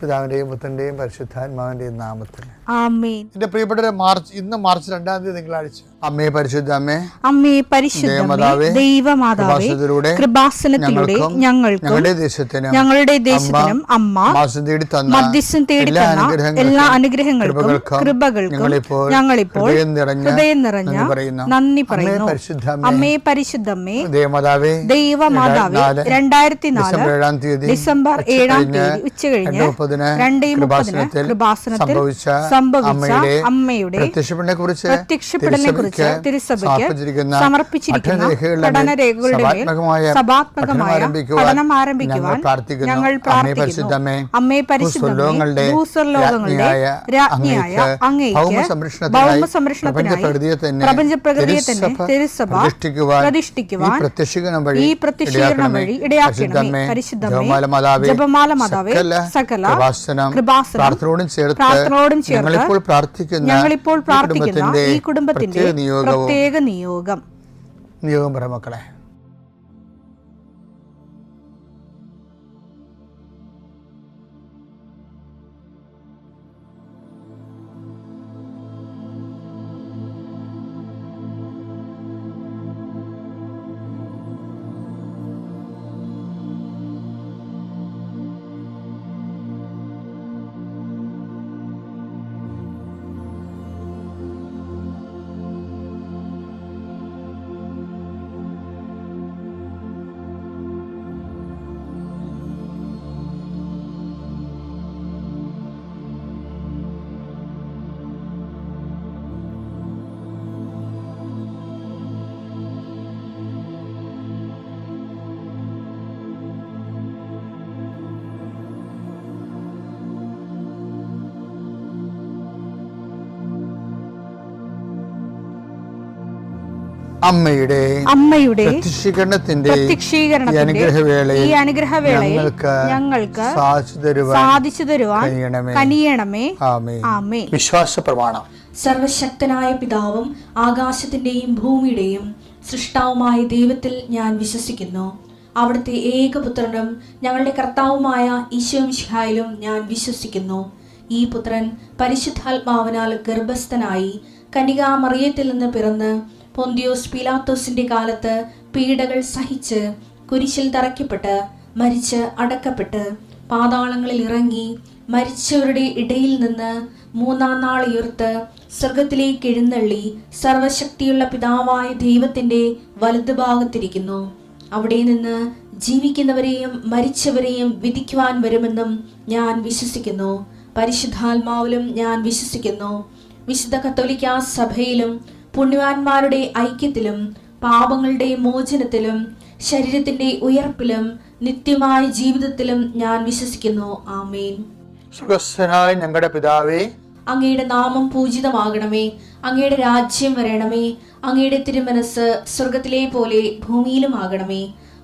പിതാവിൻ്റെയും പുത്രൻ്റെയും പരിശുദ്ധാത്മാവിൻ്റെയും നാമത്തിൽ ആമേൻ. എന്റെ പ്രിയപ്പെട്ടവരെ, ഇന്ന് മാർച്ച് 2-ാം തീയതി തിങ്കളാഴ്ച. അമ്മേ പരിശുദ്ധ അമ്മേ, അമ്മേ പരിശുദ്ധ ദൈവമാതാവേ, കൃപാസനത്തിലൂടെ ഞങ്ങൾക്കും ഞങ്ങളുടെ ദേശത്തിനും അമ്മ മധ്യസ്ഥം തേടി തന്ന എല്ലാ അനുഗ്രഹങ്ങൾക്കും കൃപകൾക്കും ഞങ്ങളിപ്പോൾ ഹൃദയം നിറഞ്ഞ നന്ദി പറയുന്നു. അമ്മേ പരിശുദ്ധമ്മേ ദൈവമാതാവേ, 2004 ഡിസംബർ 7-ാം തീയതി ഉച്ചകഴിഞ്ഞ് 2:30 കൃപാസനത്തിൽ സംഭവിച്ച അമ്മയുടെ പ്രത്യക്ഷപ്പെടലിനെ കുറിച്ച് തിരുസഭയ്ക്ക് സമർപ്പിച്ചിരിക്കുന്ന പഠനരേഖകളുടെ മേൽ സഭാത്മകമായ പഠനം ആരംഭിക്കുവാൻ ഞങ്ങൾ പ്രാർത്ഥിക്കുന്നു. അമ്മേ പരിശുദ്ധമേ, ഭൂസ്വർലോകങ്ങളുടെ രാജ്ഞിയായ അങ്ങേയ്ക്ക് ഭൗമസംരക്ഷണത്തിനായി പ്രപഞ്ചപ്രകൃതിയെ തന്നെ തിരുസഭ പ്രതിഷ്ഠിക്കുവാൻ ഈ പ്രത്യക്ഷീകരണം വഴി ഇടയാക്കണമേ. പരിശുദ്ധമേ, ജപമാല മാതാവേ, സകല കൃപാസനം പ്രാർത്ഥനയോടും ചേർത്ത് ഞങ്ങളിപ്പോൾ പ്രാർത്ഥിക്കുന്ന ഈ കുടുംബത്തിന്റെ പ്രത്യേക നിയോഗം പറ മക്കളെ. അമ്മയുടെ പ്രത്യക്ഷീകരണത്തിന്റെ ഈ അനുഗ്രഹവേളയിൽ ഞങ്ങൾക്ക് സാധിച്ചു തരുവാൻ കനിയണമേ. ആമേൻ. വിശ്വാസ പ്രമാണം. സർവശക്തനായ പിതാവും ആകാശത്തിന്റെയും ഭൂമിയുടെയും സൃഷ്ടാവുമായ ദൈവത്തിൽ ഞാൻ വിശ്വസിക്കുന്നു. അവിടുത്തെ ഏകപുത്രനും ഞങ്ങളുടെ കർത്താവുമായ ഈശോ മിശിഹായിലും ഞാൻ വിശ്വസിക്കുന്നു. ഈ പുത്രൻ പരിശുദ്ധാത്മാവിനാൽ ഗർഭസ്ഥനായി കന്യകാമറിയത്തിൽ നിന്ന് പിറന്ന് പൊന്തിയോസ് പീലാത്തോസിന്റെ കാലത്ത് പീഡകൾ സഹിച്ച് കുരിശിൽ തറയ്ക്കപ്പെട്ട് മരിച്ച് അടക്കപ്പെട്ട് പാതാളങ്ങളിൽ ഇറങ്ങി മരിച്ചവരുടെ ഇടയിൽ നിന്ന് 3-ാം നാൾ ഉയർത്ത് സ്വർഗത്തിലേക്ക് എഴുന്നള്ളി സർവശക്തിയുള്ള പിതാവായ ദൈവത്തിന്റെ വലതുഭാഗത്തിരിക്കുന്നു. അവിടെ നിന്ന് ജീവിക്കുന്നവരെയും മരിച്ചവരെയും വിധിക്കുവാൻ വരുമെന്നും ഞാൻ വിശ്വസിക്കുന്നു. പരിശുദ്ധാത്മാവിലും ഞാൻ വിശ്വസിക്കുന്നു. വിശുദ്ധ കത്തോലിക്കാ സഭയിലും പുണ്യവാന്മാരുടെ ഐക്യത്തിലും പാപങ്ങളുടെ മോചനത്തിലും ശരീരത്തിന്റെ ഉയർപ്പിലും നിത്യമായ ജീവിതത്തിലും ഞാൻ വിശ്വസിക്കുന്നു. ആമേൻ. സുഖസ്ഥനായ ഞങ്ങളുടെ പിതാവേ, അങ്ങയുടെ നാമം പൂജിതമാകണമേ. അങ്ങയുടെ രാജ്യം വരണമേ. അങ്ങയുടെ തിരുമനസ് സ്വർഗത്തിലെ പോലെ ഭൂമിയിലും ആകണമേ.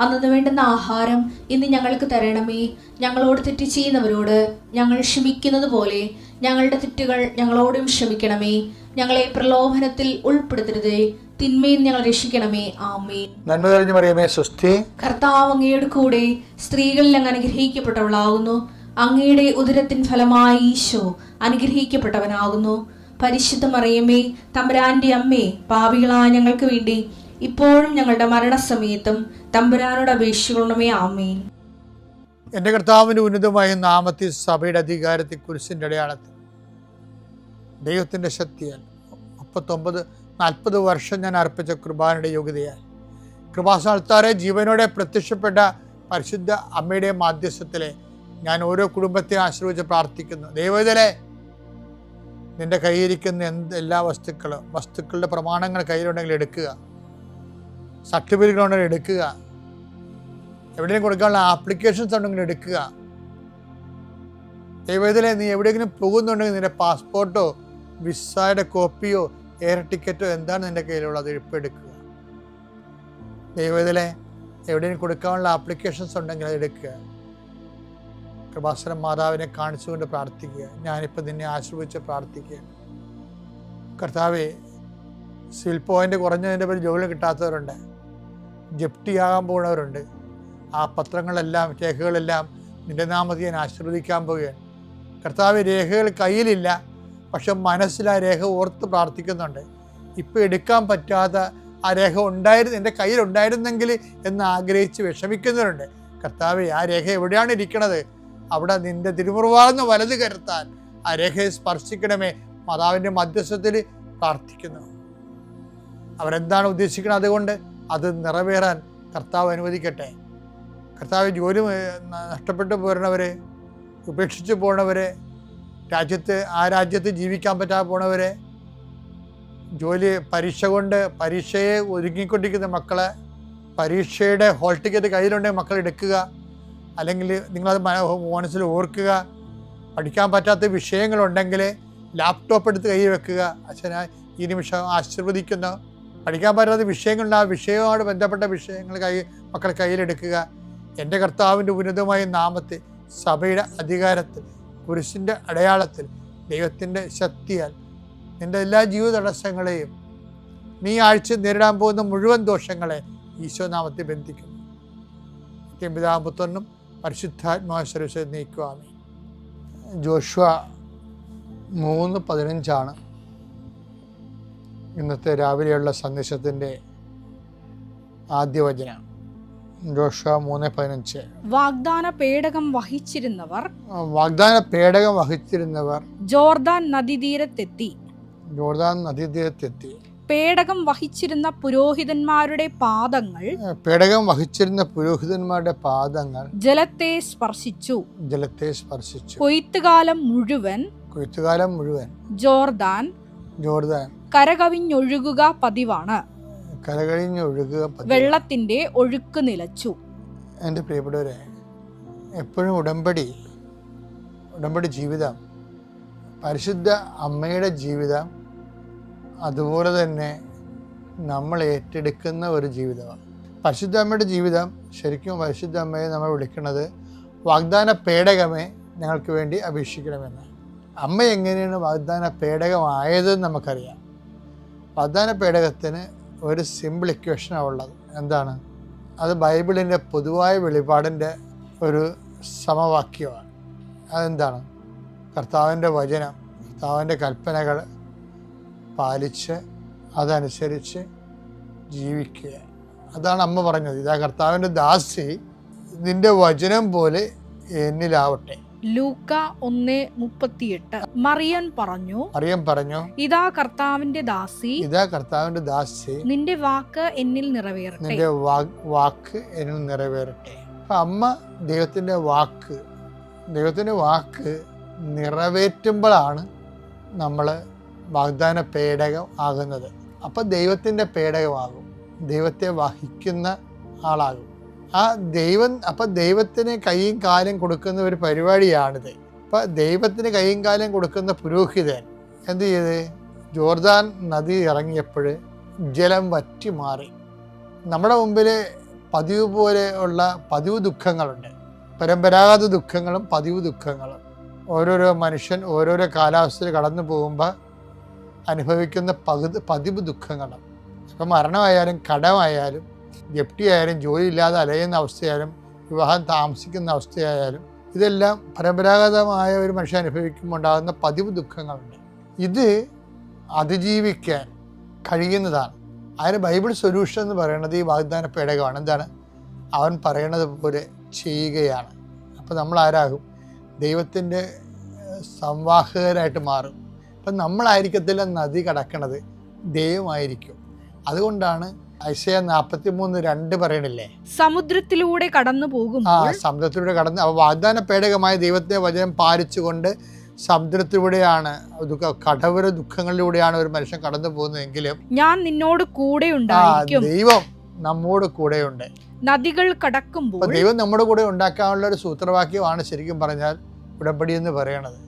അന്നു വേണ്ടുന്ന ആഹാരം ഇന്ന് ഞങ്ങൾക്ക് തരണമേ. ഞങ്ങളോട് തെറ്റ് ചെയ്യുന്നവരോട് ഞങ്ങൾ ക്ഷമിക്കുന്നത് പോലെ ഞങ്ങളുടെ തെറ്റുകൾ ഞങ്ങളോടും ക്ഷമിക്കണമേ. ഞങ്ങളെ പ്രലോഭനത്തിൽ ഉൾപ്പെടുത്തരുതേ, തിന്മയിൽ ഞങ്ങൾ രക്ഷിക്കണമേ. ആമേൻ. നന്മ നിറഞ്ഞ മറിയമേ, സ്വസ്തി. കർത്താവ് അങ്ങയുടെ കൂടെ സ്ത്രീകളിൽ അങ്ങ് അനുഗ്രഹിക്കപ്പെട്ടവളാകുന്നു. അങ്ങയുടെ ഉദരത്തിൻ ഫലമായി ഈശോ അനുഗ്രഹിക്കപ്പെട്ടവനാകുന്നു. പരിശുദ്ധ മറിയമേ, തമ്പുരാന്റെ അമ്മേ, പാപികളായ ഞങ്ങൾക്ക് വേണ്ടി ഇപ്പോഴും ഞങ്ങളുടെ മരണസമയത്തും തമ്പുരാനോട് അപേക്ഷിക്കണമേ. ആമേൻ. എൻ്റെ കർത്താവിൻ്റെ ഉന്നതമായ നാമത്തിൽ സഭയുടെ അധികാരത്തിൽ കുരിശിൻ്റെ അടയാളത്തിൽ ദൈവത്തിൻ്റെ ശക്തിയാൽ 39-40 വർഷം ഞാൻ അർപ്പിച്ച കൃപാനയുടെ യോഗ്യതയാൽ കൃപാസ്ഥാനത്താറെ ജീവനോടെ പ്രത്യക്ഷപ്പെട്ട പരിശുദ്ധ അമ്മയുടെ മാധ്യസ്ഥത്തിലെ ഞാൻ ഓരോ കുടുംബത്തെ ആശ്രയിച്ച് പ്രാർത്ഥിക്കുന്നു. ദൈവത്തിലെ നിൻ്റെ കയ്യിരിക്കുന്ന എല്ലാ വസ്തുക്കളുടെ പ്രമാണങ്ങൾ കയ്യിലുണ്ടെങ്കിൽ എടുക്കുക, സർട്ടിഫിക്കറ്റുകളുണ്ടെങ്കിൽ എടുക്കുക, എവിടെയെങ്കിലും കൊടുക്കാനുള്ള ആപ്ലിക്കേഷൻസ് ഉണ്ടെങ്കിൽ എടുക്കുക. ദൈവത്തിലെ നീ എവിടെയെങ്കിലും പോകുന്നുണ്ടെങ്കിൽ നിൻ്റെ പാസ്പോർട്ടോ വിസയുടെ കോപ്പിയോ എയർ ടിക്കറ്റോ എന്താണ് നിൻ്റെ കയ്യിലുള്ളത്, ഇപ്പോൾ എടുക്കുക. ദൈവത്തിലെ എവിടെയെങ്കിലും കൊടുക്കാനുള്ള ആപ്ലിക്കേഷൻസ് ഉണ്ടെങ്കിൽ അത് എടുക്കുക. കൃപാസന മാതാവിനെ കാണിച്ചുകൊണ്ട് പ്രാർത്ഥിക്കുക. ഞാനിപ്പോൾ നിന്നെ ആശ്രയിച്ച് പ്രാർത്ഥിക്കുക. കർത്താവേ, സിവിൽ പോയിൻ്റ് കുറഞ്ഞതിൻ്റെ പേര് ജോലി കിട്ടാത്തവരുണ്ട്, ജപ്തിയാകാൻ പോകുന്നവരുണ്ട്. ആ പത്രങ്ങളെല്ലാം രേഖകളെല്ലാം നിൻ്റെ നാമത്തിൽ ഞാൻ ആശീർവദിക്കാൻ പോവുകയാണ്. കർത്താവ് രേഖകൾ കയ്യിലില്ല, പക്ഷെ മനസ്സിൽ ആ രേഖ ഓർത്ത് പ്രാർത്ഥിക്കുന്നുണ്ട്. ഇപ്പം എടുക്കാൻ പറ്റാത്ത ആ രേഖ എൻ്റെ കയ്യിലുണ്ടായിരുന്നെങ്കിൽ എന്ന് ആഗ്രഹിച്ച് വിഷമിക്കുന്നവരുണ്ട്. കർത്താവെ, ആ രേഖ എവിടെയാണ് ഇരിക്കണത്? അവിടെ നിൻ്റെ തിരുമുറിവാർന്ന വലത് കരുത്താൻ ആ രേഖയെ സ്പർശിക്കണമേ. മാതാവിൻ്റെ മധ്യസ്ഥത്തിൽ പ്രാർത്ഥിക്കുന്നു. അവരെന്താണ് ഉദ്ദേശിക്കുന്നത്? അതുകൊണ്ട് അത് നിറവേറാൻ കർത്താവ് അനുവദിക്കട്ടെ. കർത്താവ് ജോലി നഷ്ടപ്പെട്ടു പോരണവരെ, ഉപേക്ഷിച്ച് പോണവരെ, ആ രാജ്യത്ത് ജീവിക്കാൻ പറ്റാതെ പോണവരെ, പരീക്ഷയെ ഒരുങ്ങിക്കൊണ്ടിരിക്കുന്ന മക്കളെ, പരീക്ഷയുടെ ഹോൾ ടിക്കറ്റ് കയ്യിലുണ്ടെങ്കിൽ മക്കൾ എടുക്കുക. അല്ലെങ്കിൽ നിങ്ങളത് മനസ്സിൽ ഓർക്കുക. പഠിക്കാൻ പറ്റാത്ത വിഷയങ്ങളുണ്ടെങ്കിൽ ലാപ്ടോപ്പ് എടുത്ത് കയ്യിൽ വെക്കുക. അച്ഛനാ ഈ നിമിഷം ആശീർവദിക്കുന്നു. പഠിക്കാൻ പറ്റാത്ത വിഷയങ്ങളുണ്ട്, ആ വിഷയവുമായിട്ട് ബന്ധപ്പെട്ട വിഷയങ്ങൾ മക്കൾ കയ്യിലെടുക്കുക. എൻ്റെ കർത്താവിൻ്റെ ഉന്നതമായ നാമത്തിൽ, സഭയുടെ അധികാരത്തിൽ, കുരിശിൻ്റെ അടയാളത്തിൽ, ദൈവത്തിൻ്റെ ശക്തിയാൽ നിൻ്റെ എല്ലാ ജീവിത തടസ്സങ്ങളെയും, നീ ആഴ്ച നേരിടാൻ പോകുന്ന മുഴുവൻ ദോഷങ്ങളെ ഈശോനാമത്തിൽ ബന്ധിക്കുന്നു. പിതാപുത്രനും പരിശുദ്ധാത്മാശ്വരൂപ നീക്കുവാമേ. ജോഷുവ 3:15 ഇന്നത്തെ രാവിലെയുള്ള സന്ദേശത്തിൻ്റെ ആദ്യ വചനം. ജോഷുവ 3:15. വാഗ്ദാന പേടകം വഹിച്ചിരുന്നവർ ജോർദാൻ നദീതീരത്തെത്തി. പേടകം വഹിച്ചിരുന്ന പുരോഹിതന്മാരുടെ പാദങ്ങൾ ജലത്തെ സ്പർശിച്ചു. കൊയ്ത്തുകാലം മുഴുവൻ ജോർദാൻ കരകവിഞ്ഞൊഴുകുക പതിവാണ്. വെള്ളത്തിന്റെ ഒഴുക്ക് നിലച്ചു. എൻ്റെ പ്രിയപ്പെട്ടവരെ, എപ്പോഴും ഉടമ്പടി ജീവിതം, പരിശുദ്ധ അമ്മയുടെ ജീവിതം, അതുപോലെ തന്നെ നമ്മൾ ഏറ്റെടുക്കുന്ന ഒരു ജീവിതമാണ്. പരിശുദ്ധ അമ്മയുടെ ജീവിതം, ശരിക്കും പരിശുദ്ധ അമ്മയെ നമ്മൾ വിളിക്കുന്നത് വാഗ്ദാന പേടകമേ ഞങ്ങൾക്ക് വേണ്ടി അപേക്ഷിക്കണമെന്ന്. അമ്മ എങ്ങനെയാണ് വാഗ്ദാന പേടകമായതെന്ന് നമുക്കറിയാം. വാഗ്ദാന പേടകത്തിന് ഒരു സിമ്പിൾ ഇക്വേഷനാണ് ഉള്ളത്. എന്താണ് അത്? ബൈബിളിൻ്റെ പൊതുവായ വെളിപാടിൻ്റെ ഒരു സമവാക്യമാണ്. അതെന്താണ്? കർത്താവിൻ്റെ വചനം, കർത്താവിൻ്റെ കൽപ്പനകൾ പാലിച്ച് അതനുസരിച്ച് ജീവിക്കുക. അതാണ് അമ്മ പറഞ്ഞത്. ഇതാ കർത്താവിൻ്റെ ദാസി, നിന്റെ വചനം പോലെ എന്നിലാവട്ടെ. ലൂക്ക 1:38. മറിയം പറഞ്ഞു, ഇതാ കർത്താവിന്റെ ദാസി, നിന്റെ വാക്ക് എന്നിൽ നിറവേറട്ടെ. അപ്പൊ അമ്മ ദൈവത്തിന്റെ വാക്ക് നിറവേറ്റുമ്പോഴാണ് നമ്മൾ വാഗ്ദാന പേടകം ആകുന്നത്. അപ്പം ദൈവത്തിൻ്റെ പേടകമാകും, ദൈവത്തെ വഹിക്കുന്ന ആളാകും. അപ്പം ദൈവത്തിന് കൈയും കാലും കൊടുക്കുന്ന ഒരു പരിപാടിയാണിത്. അപ്പം ദൈവത്തിന് കൈയും കാലും കൊടുക്കുന്ന പുരോഹിതൻ എന്ത് ചെയ്ത്? ജോർദാൻ നദി ഇറങ്ങിയപ്പോൾ ജലം വറ്റി മാറി. നമ്മുടെ മുമ്പിൽ പതിവ് പോലെ ഉള്ള പതിവ് ദുഃഖങ്ങളുണ്ട്, പരമ്പരാഗത ദുഃഖങ്ങളും പതിവ് ദുഃഖങ്ങളും. ഓരോരോ മനുഷ്യൻ ഓരോരോ കാലാവസ്ഥയിൽ കടന്നു പോകുമ്പോൾ അനുഭവിക്കുന്ന പതിവ് ദുഃഖങ്ങളും. ഇപ്പം മരണമായാലും, കടമായാലും, ജപ്തിയായാലും, ജോലിയില്ലാതെ അലയുന്ന അവസ്ഥയായാലും, വിവാഹം താമസിക്കുന്ന അവസ്ഥയായാലും, ഇതെല്ലാം പരമ്പരാഗതമായ ഒരു മനുഷ്യൻ അനുഭവിക്കുമ്പോൾ ഉണ്ടാകുന്ന പതിവ് ദുഃഖങ്ങളുണ്ട്. ഇത് അതിജീവിക്കാൻ കഴിയുന്നതാണ്. അതിന് ബൈബിൾ സൊല്യൂഷൻ എന്ന് പറയുന്നത് ഈ വാഗ്ദാന പേടകമാണ്. എന്താണ്? അവൻ പറയണത് പോലെ ചെയ്യുകയാണ്. അപ്പോൾ നമ്മൾ ആരാകും? ദൈവത്തിൻ്റെ സംവാഹകരായിട്ട് മാറും. അപ്പം നമ്മളായിരിക്കത്തില്ല നദി കടക്കണത്, ദൈവമായിരിക്കും. അതുകൊണ്ടാണ് ഐശയ്യാ 43:2 പറയണില്ലേ, സമുദ്രത്തിലൂടെ കടന്നു പോകുമ്പോൾ. സമുദ്രത്തിലൂടെ കടന്ന് വാഗ്ദാന പേടകമായ ദൈവത്തിന്റെ വചനം പാലിച്ചുകൊണ്ട് സമുദ്രത്തിലൂടെയാണ്, കടവര ദുഃഖങ്ങളിലൂടെയാണ് ഒരു മനുഷ്യൻ കടന്നു പോകുന്നതെങ്കിലും ഞാൻ നിന്നോട് കൂടെ ഉണ്ടായിരിക്കും. ദൈവം നമ്മോട് കൂടെയുണ്ട്. നദികൾ കടക്കുമ്പോൾ ദൈവം നമ്മുടെ കൂടെ ഉണ്ടാക്കാനുള്ള ഒരു സൂത്രവാക്യമാണ് ശരിക്കും പറഞ്ഞാൽ ഉടമ്പടി എന്ന് പറയണത്.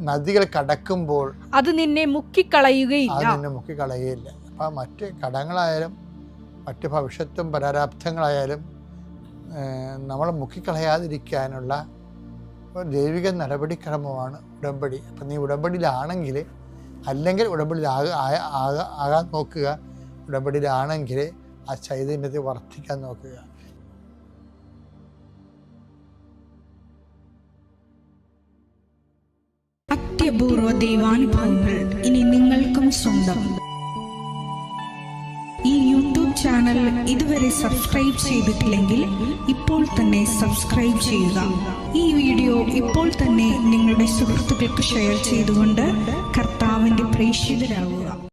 നദികൾ കടക്കുമ്പോൾ അത് നിന്നെ മുക്കിക്കളയുകയില്ല. അപ്പം മറ്റ് കടങ്ങളായാലും മറ്റ് ഭവിഷ്യത്തും പരാരാബ്ധങ്ങളായാലും നമ്മൾ മുക്കിക്കളയാതിരിക്കാനുള്ള ഒരു ദൈവിക നടപടിക്രമമാണ് ഉടമ്പടി. അപ്പം നീ ഉടമ്പടിയിലാണെങ്കിൽ, അല്ലെങ്കിൽ ഉടമ്പടിയിൽ ആകാൻ നോക്കുക. ഉടമ്പടിയിലാണെങ്കിൽ ആ ചൈതന്യത്തെ വർദ്ധിക്കാൻ നോക്കുക. അത്യപൂർവ ദൈവാനുഭവങ്ങൾ ഇനി നിങ്ങൾക്കും സ്വന്തം. ഈ യൂട്യൂബ് ചാനൽ ഇതുവരെ സബ്സ്ക്രൈബ് ചെയ്തിട്ടില്ലെങ്കിൽ ഇപ്പോൾ തന്നെ സബ്സ്ക്രൈബ് ചെയ്യുക. ഈ വീഡിയോ ഇപ്പോൾ തന്നെ നിങ്ങളുടെ സുഹൃത്തുക്കൾക്ക് ഷെയർ ചെയ്തുകൊണ്ട് കർത്താവിൻ്റെ പ്രേക്ഷിതരാകുക.